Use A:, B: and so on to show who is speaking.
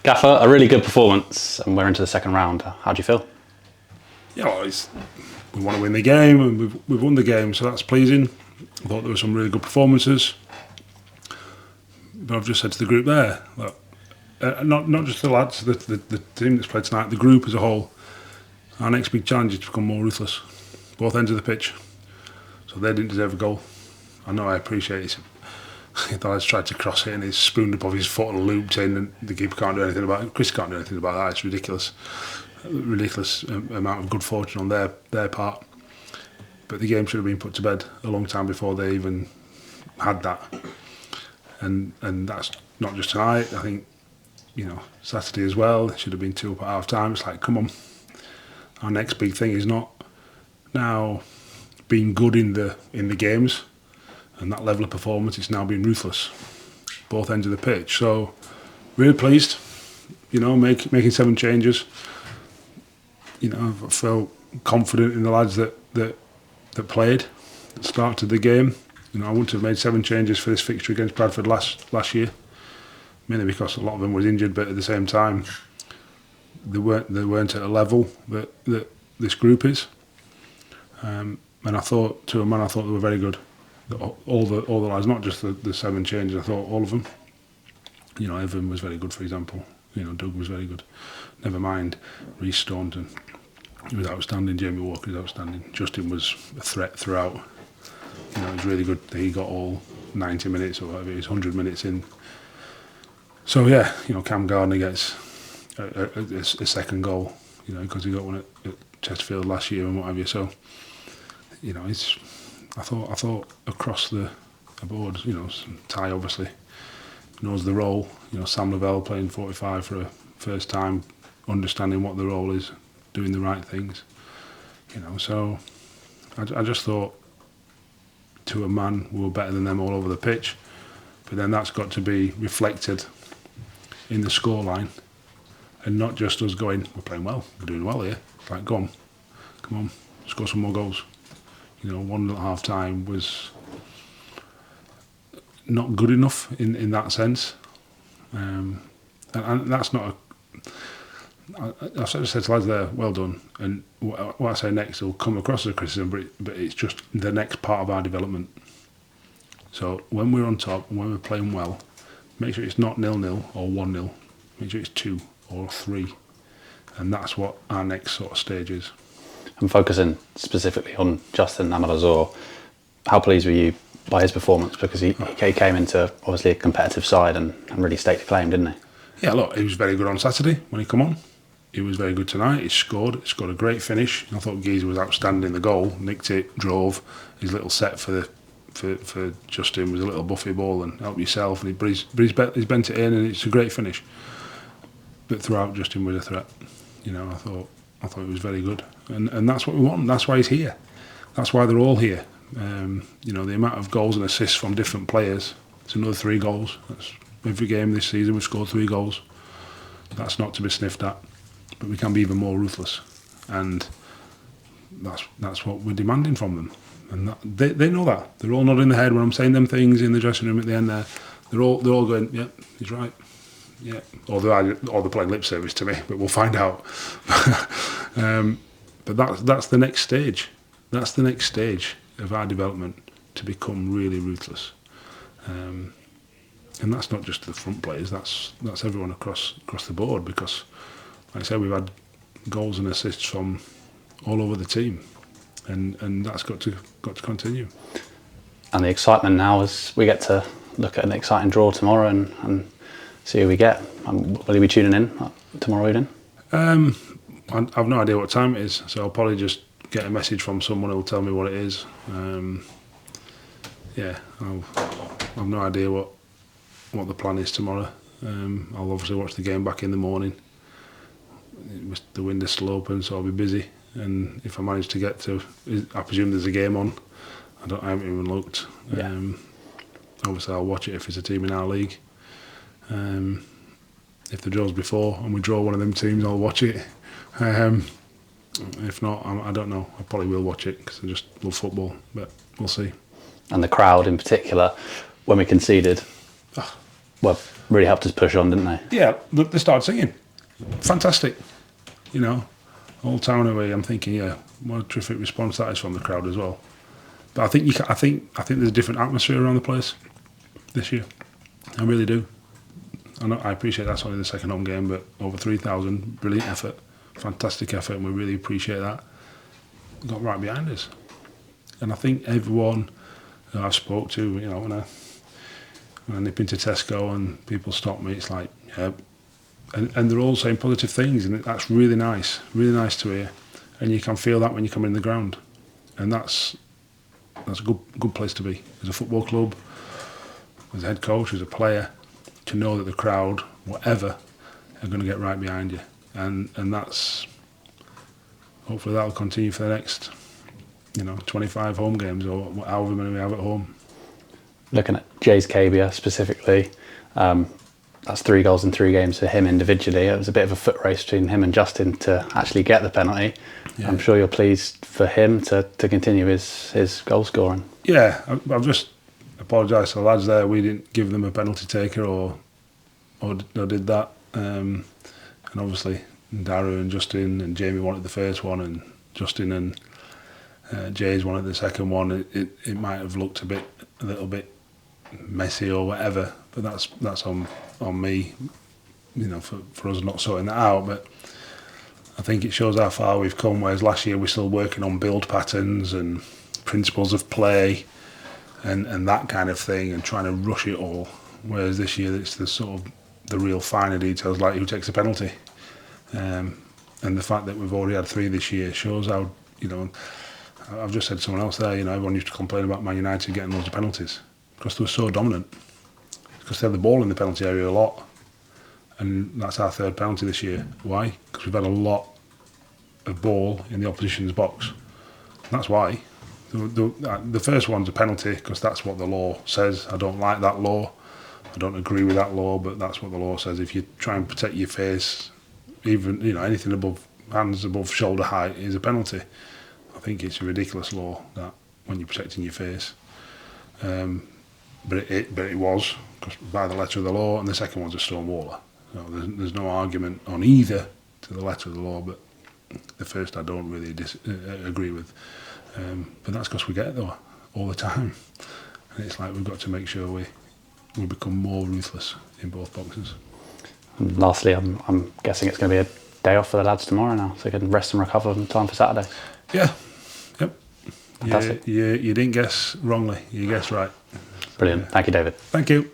A: Gaffer, a really good performance, and we're into the second round. How do you feel?
B: Yeah, well, we want to win the game, and we've won the game, so that's pleasing. I thought there were some really good performances. But I've just said to the group there, look, not just the lads, the team that's played tonight, the group as a whole, our next big challenge is to become more ruthless, both ends of the pitch. So they didn't deserve a goal. I know, I appreciate it. The lads tried to cross it and he's spooned up off his foot and looped in, and the keeper can't do anything about it. Chris can't do anything about that. It's ridiculous amount of good fortune on their part. But the game should have been put to bed a long time before they even had that. And that's not just tonight. I think, Saturday as well. It should have been 2 up at half time. It's like, come on. Our next big thing is not now being good in the games and that level of performance. It's now being ruthless, both ends of the pitch. So really pleased, making 7 changes. I felt confident in the lads that played, that started the game. I wouldn't have made 7 changes for this fixture against Bradford last year, mainly because a lot of them was injured, but at the same time they weren't at a level that this group is. And I thought, to a man, they were very good. All the lads, not just the 7 changes. I thought all of them. Evan was very good, for example. Doug was very good. Never mind Rhys Staunton. He was outstanding. Jamie Walker was outstanding. Justin was a threat throughout. It was really good that he got all 90 minutes or whatever. It was 100 minutes in. So yeah, Cam Gardner gets a second goal. Because he got one at Chesterfield last year and what have you. So I thought across the board, Ty obviously knows the role. Sam Lavelle playing 45 for a first time, understanding what the role is, doing the right things. So I just thought, to a man, we were better than them all over the pitch. But then that's got to be reflected in the scoreline, and not just us going, we're playing well, we're doing well here. It's like, come on, score some more goals. 1 at half time was not good enough in that sense. And that's not I sort of said to lads there, well done. And what I say next will come across as a criticism, but it's just the next part of our development. So when we're on top and when we're playing well, make sure it's not 0-0 or 1-0. Make sure it's 2 or 3. And that's what our next sort of stage is.
A: And focusing specifically on Justin Amalazor, how pleased were you by his performance? Because he came into obviously a competitive side and really staked a claim, didn't he?
B: Yeah, look, he was very good on Saturday when he come on. He was very good tonight. He scored a great finish. I thought Geezer was outstanding. The goal, nicked it, drove. His little set for Justin was a little buffy ball and help yourself. And he's bent it in, and it's a great finish. But throughout, Justin was a threat. I thought it was very good, and that's what we want. That's why he's here. That's why they're all here. The amount of goals and assists from different players. It's another 3 goals. That's every game this season we've scored 3 goals. That's not to be sniffed at. But we can be even more ruthless, and that's what we're demanding from them. And they know that. They're all nodding their head when I'm saying them things in the dressing room at the end there. They're all going, yeah, he's right. Yeah, or they're playing lip service to me, but we'll find out. But that's the next stage. That's the next stage of our development, to become really ruthless. And that's not just the front players. That's everyone across the board, because, like I said, we've had goals and assists from all over the team, and that's got to continue.
A: And the excitement now is we get to look at an exciting draw tomorrow and see who we get. Will you be tuning in tomorrow evening?
B: I've no idea what time it is, so I'll probably just get a message from someone who'll tell me what it is. I've no idea what the plan is tomorrow. I'll obviously watch the game back in the morning. The window's still open, so I'll be busy. And if I manage to get to, I presume there's a game on. I haven't even looked.
A: Yeah.
B: Obviously, I'll watch it if it's a team in our league. If the draw's before and we draw one of them teams, I'll watch it. If not, I don't know. I probably will watch it because I just love football, but we'll see.
A: And the crowd in particular, when we conceded, well, really helped us push on, didn't they?
B: Yeah, they started singing. Fantastic. You know, Old Town away. I'm thinking, yeah, what a terrific response that is from the crowd as well. But I think I think there's a different atmosphere around the place this year. I really do. I appreciate that's only the second home game, but over 3,000, brilliant effort, fantastic effort, and we really appreciate that. Got right behind us, and I think everyone that I've spoke to, you know, when I nip into Tesco and people stop me, it's like, yeah, and they're all saying positive things, and that's really nice to hear, and you can feel that when you come in the ground, and that's a good place to be as a football club, as a head coach, as a player, to know that the crowd, whatever, are going to get right behind you, and that's hopefully that'll continue for the next, 25 home games or however many we have at home.
A: Looking at Jay's Cabia specifically, that's 3 goals in 3 games for him individually. It was a bit of a foot race between him and Justin to actually get the penalty. Yeah. I'm sure you're pleased for him to continue his goal scoring.
B: Yeah, I've just apologised to the lads there. We didn't give them a penalty taker or did that. And obviously Daru and Justin and Jamie wanted the first one, and Justin and Jay's wanted the second one. It might have looked a little bit messy or whatever, but that's on me, for us not sorting that out. But I think it shows how far we've come, whereas last year we're still working on build patterns and principles of play and that kind of thing, and trying to rush it all, whereas this year it's the sort of the real finer details, like who takes a penalty, and the fact that we've already had 3 this year shows how, I've just said to someone else there, everyone used to complain about Man United getting loads of penalties because they were so dominant, because they had the ball in the penalty area a lot, and that's our 3rd penalty this year. Why? Because we've had a lot of ball in the opposition's box. That's why. The first one's a penalty because that's what the law says. I don't like that law. I don't agree with that law, but that's what the law says. If you try and protect your face, even anything above hands above shoulder height is a penalty. I think it's a ridiculous law that when you're protecting your face. But it was, because by the letter of the law, and the second one's a stone waller. So there's no argument on either to the letter of the law, but the first I don't really agree with. But that's because we get it though all the time, and it's like we've got to make sure we become more ruthless in both boxes.
A: And lastly, I'm guessing it's going to be a day off for the lads tomorrow now, so they can rest and recover in time for Saturday.
B: Yeah, yep.
A: Fantastic.
B: You didn't guess wrongly. You guessed right.
A: Brilliant. Thank you, David.
B: Thank you.